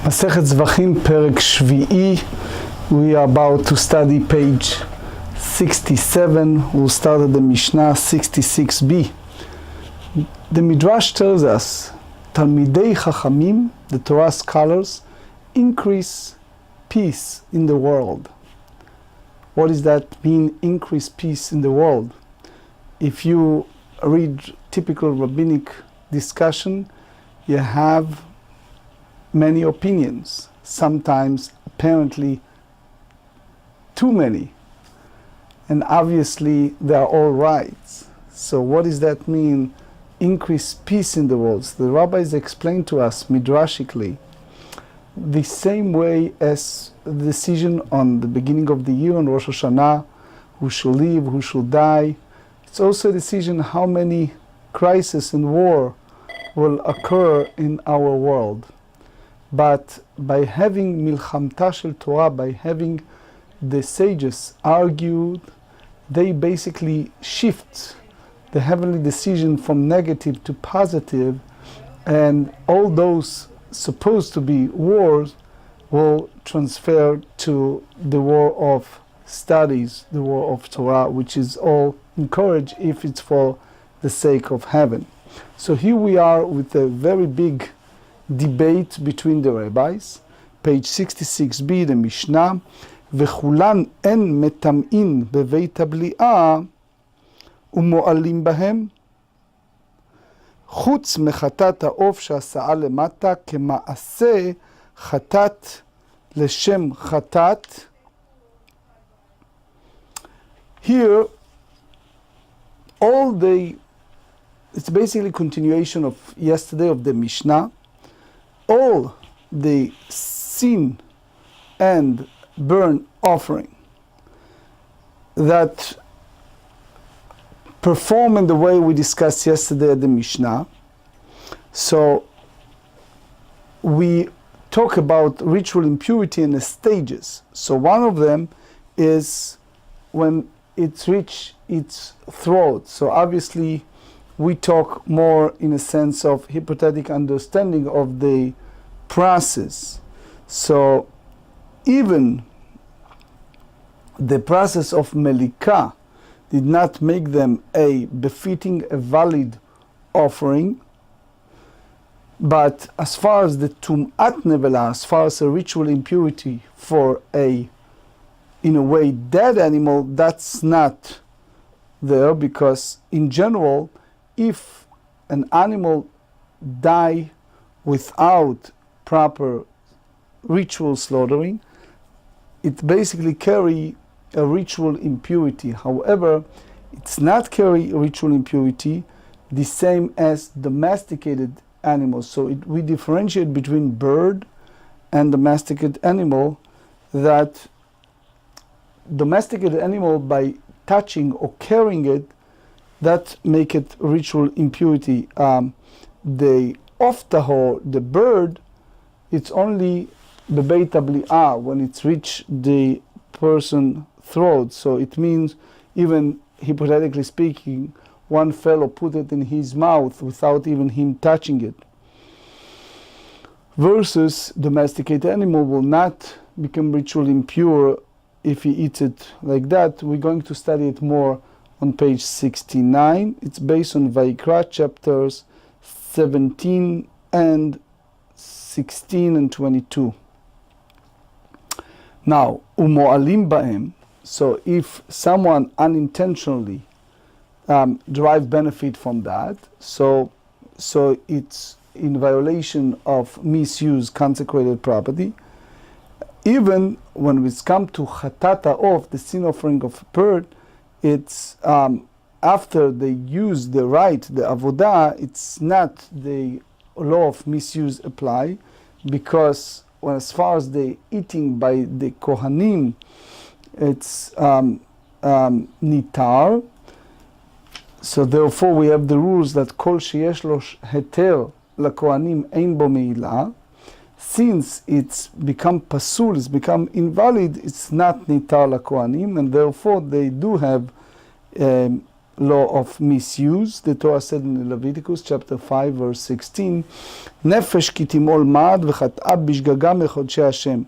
Masechet Zevachim, Perek Shvi'i. We are about to study page 67. We'll start at the Mishnah 66b. The Midrash tells us, Talmidei Chachamim, the Torah scholars, increase peace in the world. What does that mean, increase peace in the world? If you read typical rabbinic discussion, you have many opinions, sometimes apparently too many, and obviously they are all right. So what does that mean, increase peace in the world? So the rabbis explain to us midrashically the same way as the decision on the beginning of the year on Rosh Hashanah, who shall live, who shall die. It's also a decision how many crises and war will occur in our world. But by having milchamta shel Torah, by having the sages argued, they basically shift the heavenly decision from negative to positive, and all those supposed to be wars will transfer to the war of studies, the war of Torah, which is all encouraged if it's for the sake of heaven. So here we are with a very big debate between the rabbis. Page 66b, the Mishnah, וכולן אין מטמאין בבית הבליעה ומועלים בהם, חוץ מחטאת העוף שעשה למטה כמעשה חטאת לשם חטאת. Here, it's basically continuation of yesterday of the Mishnah. All the sin and burn offering that perform in the way we discussed yesterday at the Mishnah. So we talk about ritual impurity in the stages. So one of them is when it's reached its throat. So obviously we talk more in a sense of hypothetical understanding of the process. So even the process of melika did not make them a befitting, a valid offering. But as far as the tum'at nevela, as far as a ritual impurity for a, in a way, dead animal, that's not there, because in general, if an animal die without proper ritual slaughtering, it basically carry a ritual impurity. However, it's not carry ritual impurity the same as domesticated animals. So we differentiate between bird and domesticated animal, that domesticated animal, by touching or carrying it, that make it ritual impurity. The oftahor, the bird, it's only bebeit habli'ah, when it's reached the person throat. So it means, even hypothetically speaking, one fellow put it in his mouth without even him touching it. Versus domesticated animal will not become ritually impure if he eats it like that. We're going to study it more on page 69. It's based on Vayikra chapters 17 and 16 and 22. Now, umo'alim ba'em, so if someone unintentionally derive benefit from that, so it's in violation of misuse consecrated property. Even when we come to chatata of the sin offering of a bird, it's after they use the right, the avodah, it's not the law of misuse apply, because as far as the eating by the kohanim, it's nitar. So therefore we have the rules that kol sheyesh lo heter lakohanim ein bo meila. Since it's become pasul, it's become invalid, it's not nitar lakohanim, and therefore they do have law of misuse. The Torah said in Leviticus chapter 5 verse 16, Nefesh ki timol ma'ad v'chat'a bishgaga mechodshei Hashem.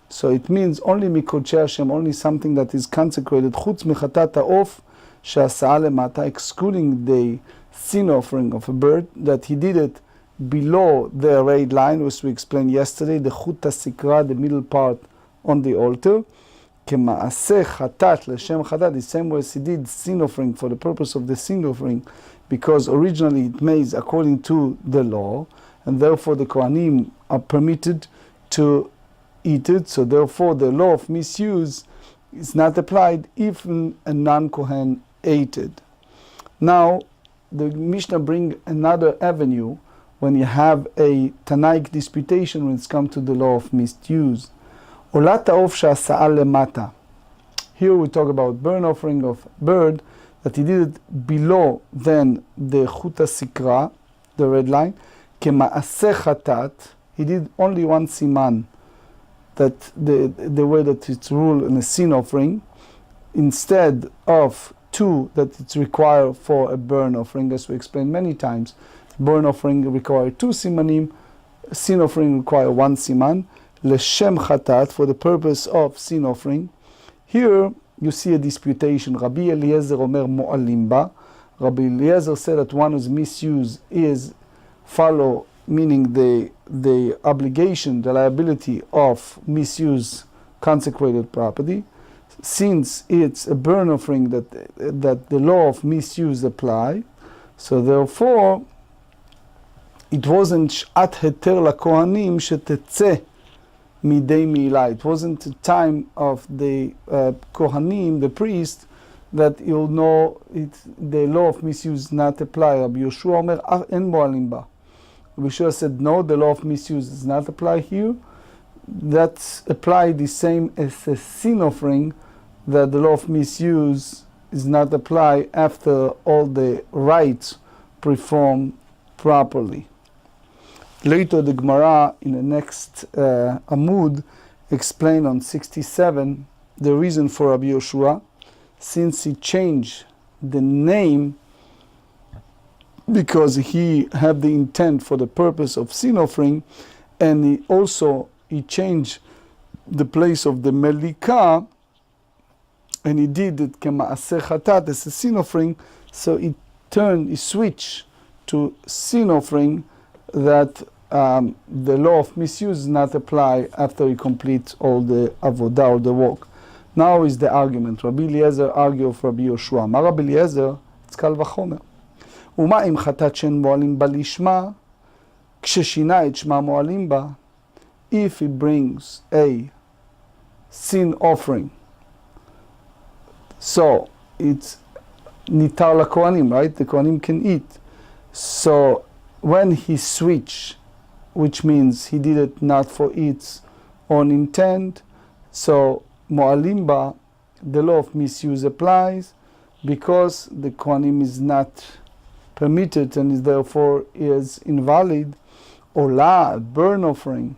So it means only mikodshei Hashem, only something that is consecrated, chutz mechatat ha'of she'asa'a lemata, excluding the sin offering of a bird, that he did it below the arrayed line, which we explained yesterday, the chut hasikra, the middle part on the altar, kema'aseh chatat l'shem chatat, the same way as he did sin offering for the purpose of the sin offering, because originally it made according to the law, and therefore the Kohanim are permitted to eat it, so therefore the law of misuse is not applied even a non-Kohen ate it. Now, the Mishnah bring another avenue when you have a Tanaic disputation when it's come to the law of misuse. Olat ha'of she'asa'a lemata. Here we talk about burnt offering of bird, that he did it below than the chut hasikra, the red line. Kema'aseh chatat, he did only one siman, that the way that it's ruled in a sin offering, instead of two that it's required for a burnt offering, as we explained many times. Burnt offering require two simanim, sin offering require one siman, leshem chatat, for the purpose of sin offering. Here you see a disputation. Rabbi Eliezer omer mo'alim ba. Rabbi Eliezer said that one whose misuse is follow, meaning the obligation, the liability of misuse consecrated property. Since it's a burnt offering that the law of misuse apply, so therefore it wasn't sh'at heter lakohanim shetetze midei mi'ila. It wasn't the time of the kohanim, the priest, that you'll know the law of misuse not apply. Rabbi Yoshua omer en mo'alim ba. Rabbi Yoshua said no, the law of misuse does not apply here. That's applied the same as a sin offering, that the law of misuse is not applied after all the rites performed properly. Later the Gemarah in the next Amud explained on 67 the reason for Rabbi Yoshua, since he changed the name because he had the intent for the purpose of sin offering, and he changed the place of the melika, and he did it kema'aseh chatat as a sin offering, so he switched to sin offering, that the law of misuse does not apply after he completes all the avodah, or the work. Now is the argument. Rabbi Eliezer argued for Rabbi Yoshua. Ma Rabbi Eliezer, it's kal v'chomer. Uma im chatat shen mo'alim ba lishma, ksheshina et shma mo'alim ba, if he brings a sin offering, so it's nitar la kohanim, right? The kohanim can eat. So when he switched, which means he did it not for its own intent, so mo'alim ba, the law of misuse applies, because the kohanim is not permitted and is therefore is invalid. Ola, a burnt offering,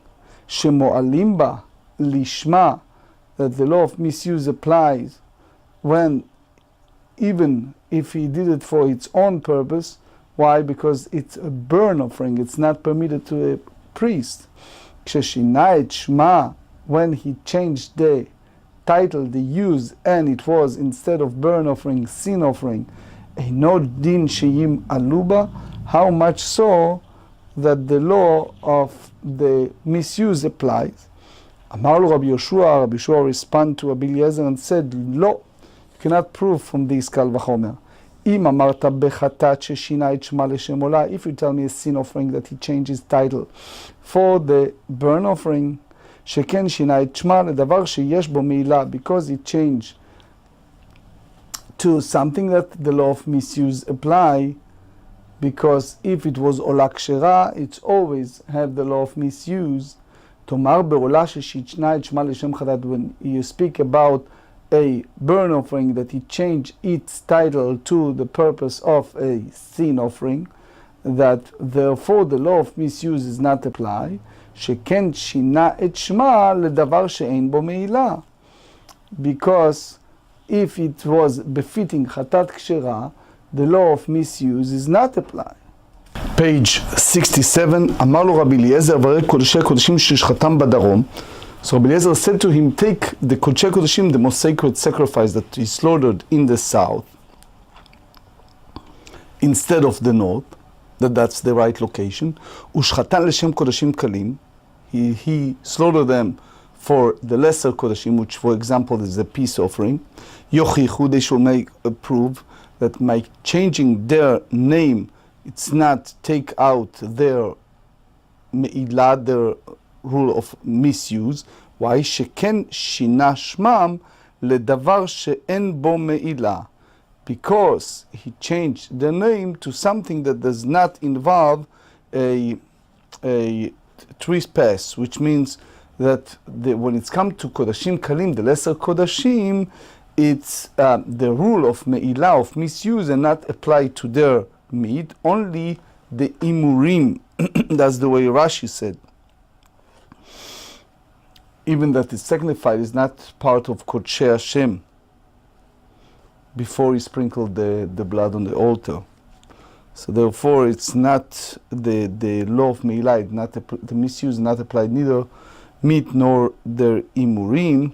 shemo'alim ba lishma, that the law of misuse applies when, even if he did it for its own purpose. Why? Because it's a burnt offering, it's not permitted to a priest. Ksheshina et shma, when he changed the title, the use, and it was, instead of burnt offering, sin offering, eino din sheyim aluba, how much so that the law of the misuse applies. Amar lo Rabbi Yoshua responded to Rabbi Eliezer and said, lo, you cannot prove from this kal v'chomer. Im amarta bechatat sheshina et shma leshem olah, if you tell me a sin offering that he changed his title for the burnt offering, sheken shina et shma ledavar sheyesh bo meila, because he changed to something that the law of misuse apply, because if it was olah kshera, it's always have the law of misuse. Tomar be'olah sheshitna et shma leshem chatat, when you speak about a burnt offering that he changed its title to the purpose of a sin offering, that therefore the law of misuse is not applied. Sheken shina et shma ledavar she'ein bo meila, because if it was befitting Chatat Kshera, the law of misuse is not applied. Page 67, אמר לו רבי אליעזר, וראה קודשי קודשים ששחטם בדרום. So Rabbi Eliezer said to him, take the Kodashim Kodashim, the most sacred sacrifice that is slaughtered in the south, instead of the north, that's the right location. Ushchatan l'shem Kodashim kalim, he slaughtered them for the lesser Kodashim, which for example is the peace offering. Yochichu, they should make a proof that by changing their name, it's not take out their me'ilah, their rule of misuse. Why? שכן שינה שמם לדבר שאין בו me'ilah. Because he changed the name to something that does not involve a trespass, which means that when it's come to Kodashim Kalim, the lesser Kodashim, it's the rule of me'ilah, of misuse, and not applied to their meat, only the imurim. That's the way Rashi said. Even that it's signified is not part of Kodshei Hashem before he sprinkled the blood on the altar. So therefore it's not the law of Me'ilah, not the misuse not applied neither meat nor their imurim.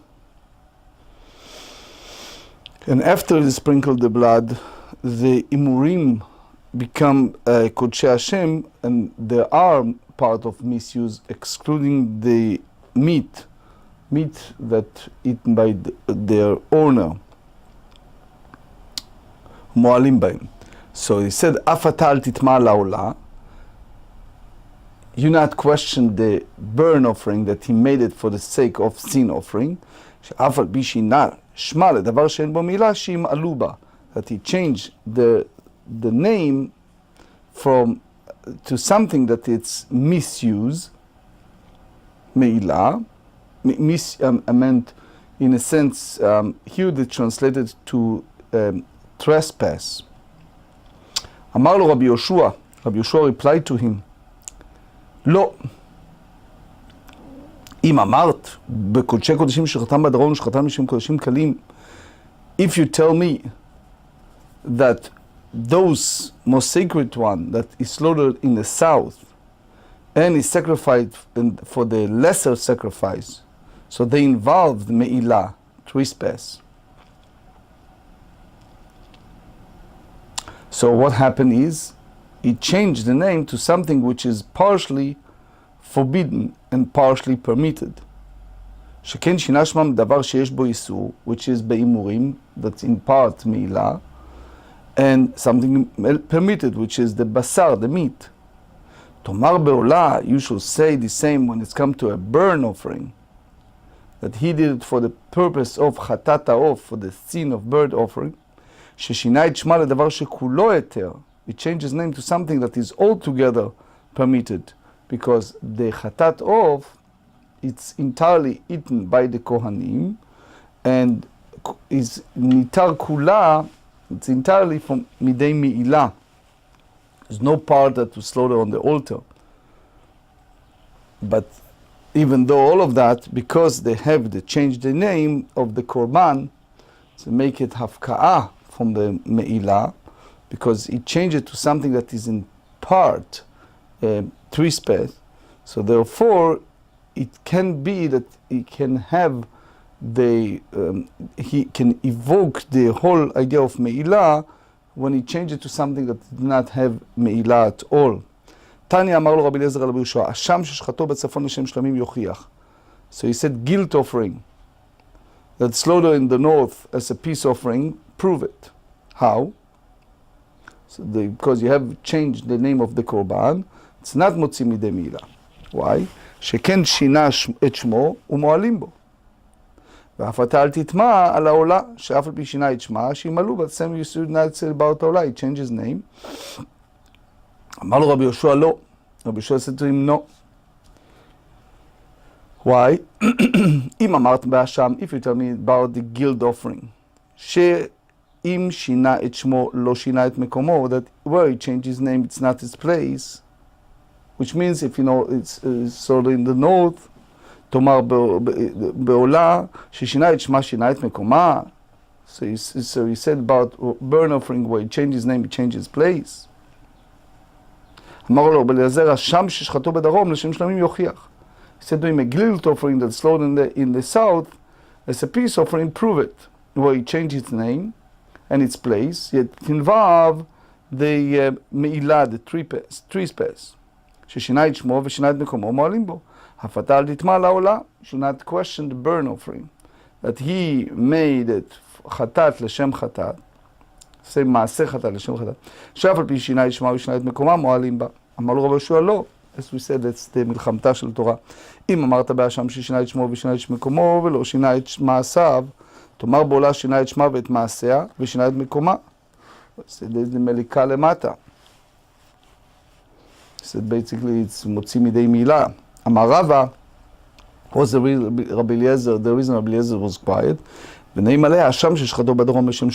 And after they sprinkled the blood, the imurim become Kodshei Hashem, and they are part of misuse, excluding the meat that eaten by their owner. Moalim b'hem. So he said, Afatal titma la'olah. You not question the burn offering that he made it for the sake of sin offering. She'afal b'shina shma ledavar she'en bo milah she'im'alu ba. That he changed the name from to something that it's misuse, me'ilah. I meant, in a sense, here they translated to trespass. Amar lo Rabbi Yoshua. Rabbi Yoshua replied to him, לא. אם אמרת, בקודשי קודשים שחתם בדרום ושחתם משם קודשים קלים, if you tell me that those most sacred one that is slaughtered in the south and is sacrificed for the lesser sacrifice, so they involved me'ilah, trespass. So what happened is, he changed the name to something which is partially forbidden and partially permitted. שכן שינה שמם דבר שיש בו איסור, which is בהימורים, that's in part me'ilah, and something permitted, which is the basar, the meat. תאמר בעולה, you should say the same when it's come to a burn offering, that he did it for the purpose of חטאת העוף, for the sin of burnt offering, ששינה את שמה לדבר שכולו היתר, he changed his name to something that is altogether permitted, because the חטאת עוף, it's entirely eaten by the Kohanim, and is nitar kula, it's entirely from midei me'ilah. There's no part that was slaughtered on the altar. But even though all of that, because they changed the name of the korban, to make it hafka'ah from the me'ilah, because it changed it to something that is in part trespass. So therefore, it can be that he can have he can evoke the whole idea of me'ilah when he changed it to something that did not have me'ilah at all. תניא אמר לו רבי אליעזר על רבי יהושע, אשם ששחטו בצפון לשם שלמים יוכיח. So he said, guilt offering, that slaughter in the north as a peace offering, prove it. How? So because you have changed the name of the korban, it's not מוציא מידי me'ilah. Why? שכן שינה את שמו ומועלים בו. ואף אתה אל תטמע על העולה, שאף על פי שינה את שמה, שימלאו בה. same you should not say about העולה, he changed his name. אמר לו רבי יהושע לא. רבי יהושע said to him no. Why? אם אמרת באשם, if you tell me about the guild offering, שאם שינה את שמו, לא שינה את מקומו, that where he changed his name, it's not his place, which means if you know it's sort of in the north, תאמר בעולה ששינה את שמה, שינה את מקומה, So he said about burn offering where he changed his name, he changed his place. אמר לו, בלעזר, השם ששחטו בדרום, לשם שלמים יוכיח. He said to him, a guilt offering that's slaughtered in the south, as a peace offering, prove it. Where he changed its name and its place, yet it involved the מעילה, the trespass. ששינה את שמו ושינה את מקומו, מועלים בו. הפתה על תטמע לעולה, should not question the burn offering. That he made it חטאת לשם חטאת, עושה מעשה חטאת לשם חטאת. שאף על פי שינה את שמה ושינה את מקומה, מועלים בה. אמר לו רבי יהושע, לא. As we said, that's the מלחמתה של תורה. אם אמרת באשם ששינה את שמו ושינה את מקומו, ולא שינה את מעשיו, תאמר בעולה שינה את שמה ואת מעשיה, ושינה את מקומה. זה מליקה למטה. So basically, it's מוציא מידי מילה. אמר רבא, was the reason Rabbi Eliezer was quiet, ונעים עליה, השם ששחטו בדרום לשם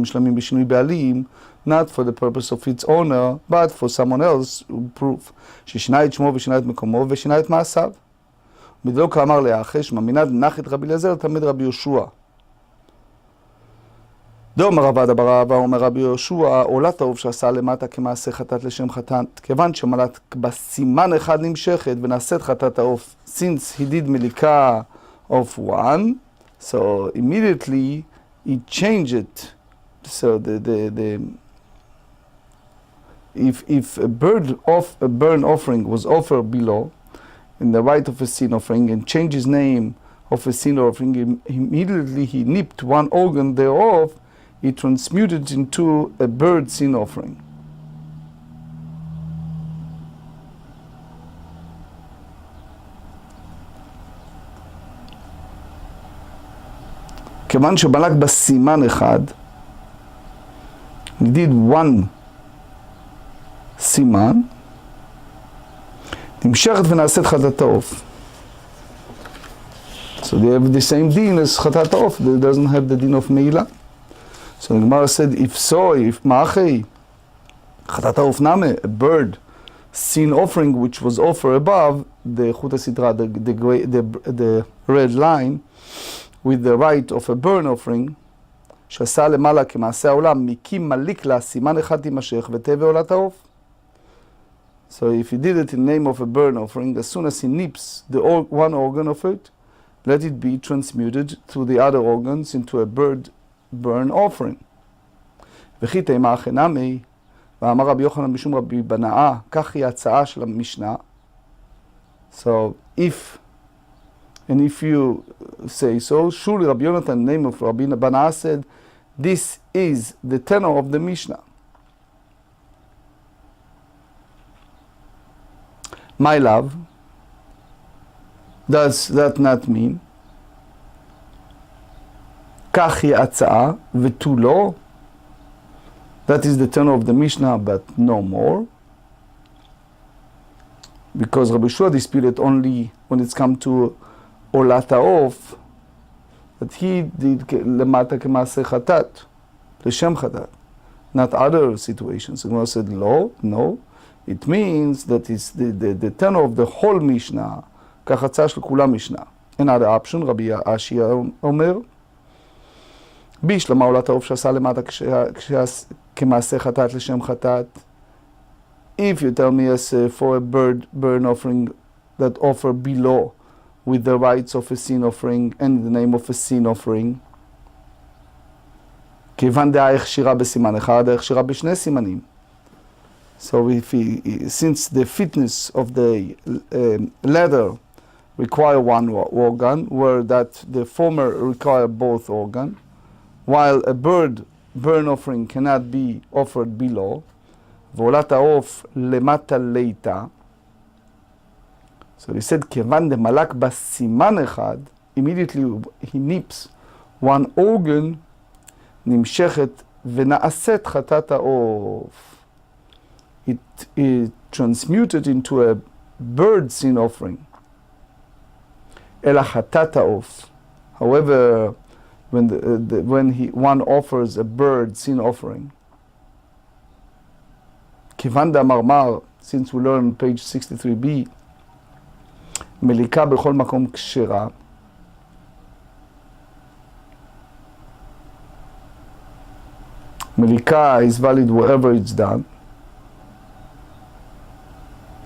שלמים בשינוי בעלים, not for the purpose of its owner, but for someone else, proof, ששינה את שמו ושינה את מקומו ושינה את מעשיו. מדלו כאמר לאחש, מאמינה נחת רבי אליעזר, תלמיד רבי יהושע. דאמר רבא דבר רבא, אומר רבי יהושע, עולת האוב שעשה למטה כמעשה חטאת לשם חטאת, כיוון שמלאת בסימן אחד נמשכת ונעשית חטאת האוף, since he did מליקה of one, so immediately he changed it. So if a burn offering was offered below, in the right of a sin offering, and changed his name of a sin offering, immediately he nipped one organ thereof, he transmuted into a bird sin offering. כיוון שבלק בסימן אחד, he did one סימן, נמשכת ונעשית חטאת העוף. So they have the same din as חטאת העוף, they doesn't have the din of מעילה. So the Gemarah said, if so, if ma'achei, חטאת העוף name, a bird sin offering which was offered above the chuta sitra, the red line, with the right of a burn offering, שעשה למעלה כמעשה העולם, מקים מליק לה, סימן אחד תימשך ותהווה עולת העוף. So if he did it in the name of a burn offering, as soon as he nips the one organ of it, let it be transmuted to the other organs into a burn offering. וכי תימה חינמי, ואמר רבי יוחנן משום רבי בנאה, כך היא ההצעה של המשנה. So if you say so, surely Rabbi Yonatan, in the name of Rabbi Bana, said, this is the tenor of the Mishnah. My love, does that not mean? כך היא הצעה ותו לא? That is the tenor of the Mishnah, but no more. Because Rabbi Shua disputed only when it's come to עולת העוף, that he did למטה כמעשה חטאת, לשם חטאת, not other situations. The Gemara said, no. It means that it's the tenor of the whole Mishnah, כך הצעה של כולה משנה. Another option, רבי אשי אומר, בישלמה עולת העוף שעשה למטה כמעשה חטאת לשם חטאת. If you tell me as for a burn offering that offer below, with the rights of a sin offering and the name of a sin offering. כיוון דעה הכשירה בסימן אחד, הכשירה בשני סימנים. So since the fitness of the leather require one organ, where that the former require both organ, while a burn offering cannot be offered below, ועולת העוף למטה ליתה. So he said, כיוון דמלק בסימן אחד, immediately he nips one organ, נמשכת ונעשית חטאת העוף. It transmuted into a bird sin offering. אלא חטאת העוף. However, when one offers a bird sin offering, כיוון דאמר, since we learn on page 63b, מליקה בכל מקום כשרה, Melika is valid wherever it's done.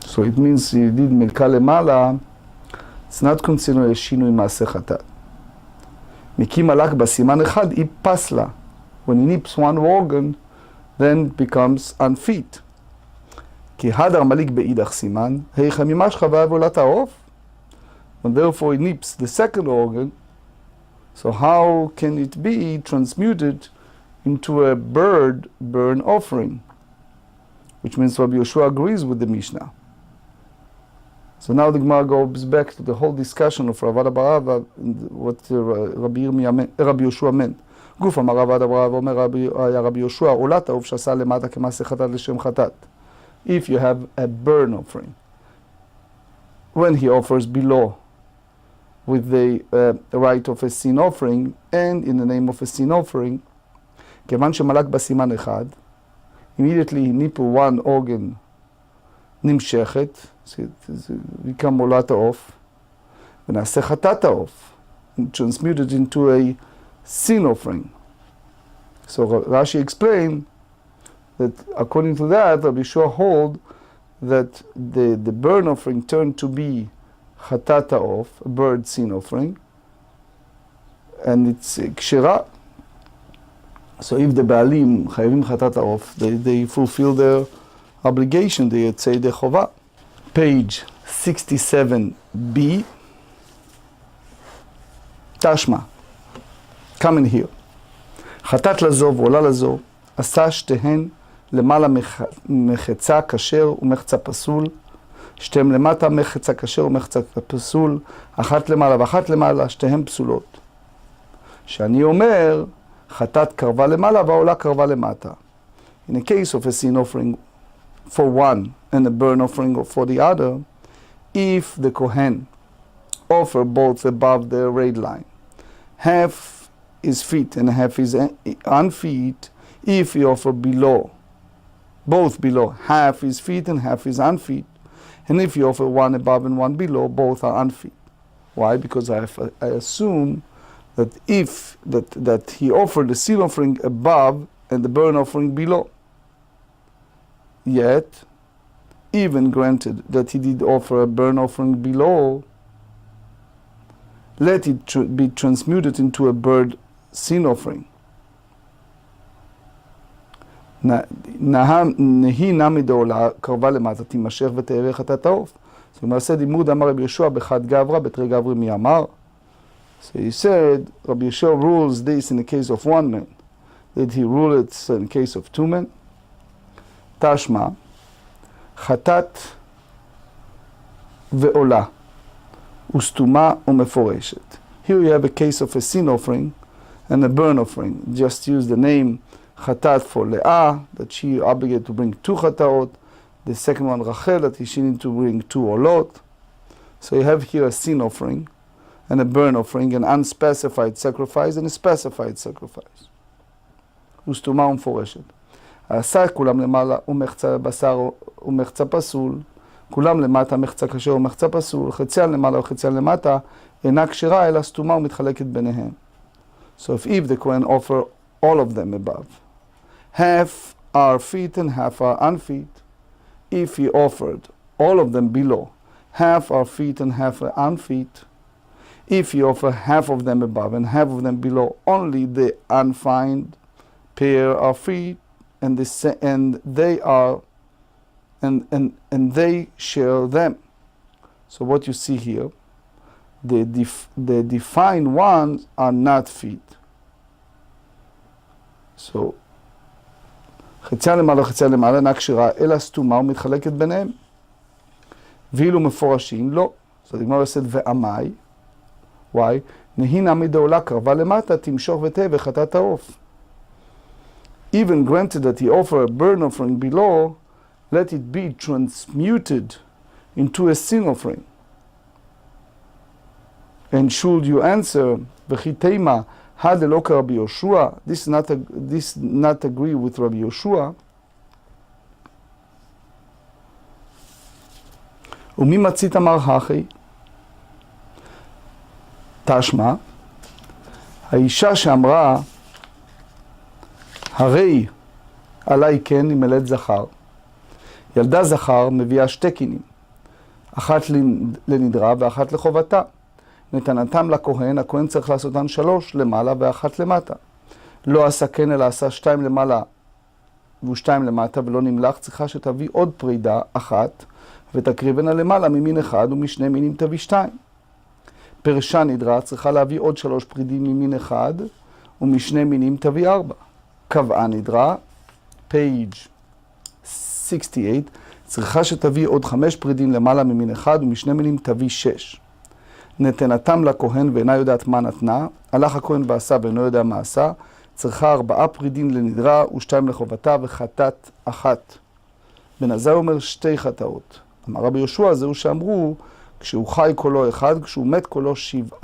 So it means you did melika lemala, it's not considered a shinui maaseh chatat. Miki malak basiman echad, he pasla. When he nips one organ, then it becomes unfit. Ki hadar malik beidach siman, heicha mimash chavav olat ha'of. And therefore he nips the second organ. So how can it be transmuted into a bird burn offering? Which means Rabbi Yoshua agrees with the Mishnah. So now the Gemarah goes back to the whole discussion of Ravad Abarava, what Rabbi Yoshua meant. גוף אמר רבד אברהם ואומר רבי יהושע עולת העוף שעשה למטה כמעשה חטאת לשם חטאת. If you have a burn offering, when he offers below with the right of a sin offering and in the name of a sin offering, כיוון שמלק בסימן אחד, immediately he nipple one organ נמשכת, become עולת העוף, ונעשה חטאת העוף, transmuted into a sin offering. So Rashi explained that according to that, Rabbi Yeshua hold that the burn offering turned to be chatat ha'of, a bird sin offering, and it's kshera. So if the Baalim chayavim chatat ha'of, they fulfill their obligation, they say the chova. Page 67b, Tashma. Come in here. חטאת לזו ועולה לזו, עשה שתיהן למעלה מחצה כשר ומחצה פסול, שתיהן למטה מחצה כשר ומחצה פסול, אחת למעלה ואחת למעלה, שתיהן פסולות. שאני אומר, חטאת קרבה למעלה והעולה קרבה למטה. In a case of a sin offering for one and a burn offering for the other, if the Kohen offer both above the red line, half is fit and half is unfit. If he offer below, both below, half is fit and half is unfit. And if you offer one above and one below, both are unfit. Why? Because I assume that that he offered the sin offering above and the burn offering below. Yet, even granted that he did offer a burn offering below, let it be transmuted into a bird sin offering. נהי נמי דעולה קרבה למטה תימשך ותארך חטאת העוף. So למעשה לימוד אמר רבי יהושע בחד גברא בתרי גברי מי אמר. So he said Rabbi Yeshua rules this in the case of one man. Did he rule it in the case of two men? תשמע חטאת ועולה וסתומה ומפורשת. Here you have a case of a sin offering and a burn offering. Just use the name Chatat for Leah, that she obligated to bring 2 chataot. The second one Rachel, that she needed to bring 2 olot. So you have here a sin offering and a burn offering, an unspecified sacrifice and a specified sacrifice. וסתומה ומפורשת. עשה כולם למעלה ומחצה בשר ומחצה פסול, כולם למטה מחצה כשר ומחצה פסול, חציין למעלה וחציין למטה, אינה כשרה אלא סתומה ומתחלקת ביניהם. So if the Kohen offer all of them above, half are fit and half are unfit. If he offered all of them below, half are fit and half are unfit. If he offer half of them above and half of them below, only the unfined pair are fit, and they share them. So what you see here, the defined ones are not fit. So, חציין למעלה וחציין למעלה אינה כשרה, אלא סתומה ומתחלקת ביניהם. ואילו מפורשים, לא. So the Gemarah said, ועמי, why? נהי נמי דעולה קרבה למטה, תמשוך ותהא וחטאת העוף. Even granted that he offer a burn offering below, let it be transmuted into a sin offering. And should you answer, וכי תימא, הדלא כרבי יהושע, this not agree with Rabbi Yoshua, ומי מצית אמר הכי? תשמע, האישה שאמרה, הרי עלי כן ימלט זכר. ילדה זכר מביאה שתי קינים, אחת לנדרה ואחת לחובתה. נתנתם לכהן, הכהן צריך לעשותן 3 למעלה ואחת למטה. לא עשה כן אלא עשה 2 למעלה ו2 למטה ולא נמלח, צריכה שתביא עוד פרידה אחת ותקריבנה למעלה ממין אחד ומשני מינים תביא 2. פרשה נדרה צריכה להביא עוד 3 פרידים ממין אחד ומשני מינים תביא 4. קבעה נדרה, page 68, צריכה שתביא עוד 5 פרידים למעלה ממין אחד ומשני מינים תביא 6. נתנתם לכהן ואינה יודעת מה נתנה, הלך הכהן ועשה ואינו יודע מה עשה, צריכה 4 פרידים לנדרה ו2 לחובתה וחטאת אחת. בן עזאי אומר 2 חטאות. אמר רבי יהושע זהו שאמרו, כשהוא חי קולו 1, כשהוא מת קולו 7.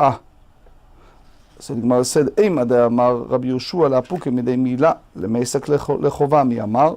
אז נגמר הסד, אימה דה אמר רבי יהושע לאפוקי מדי מילה, למסק לחובה, מי אמר?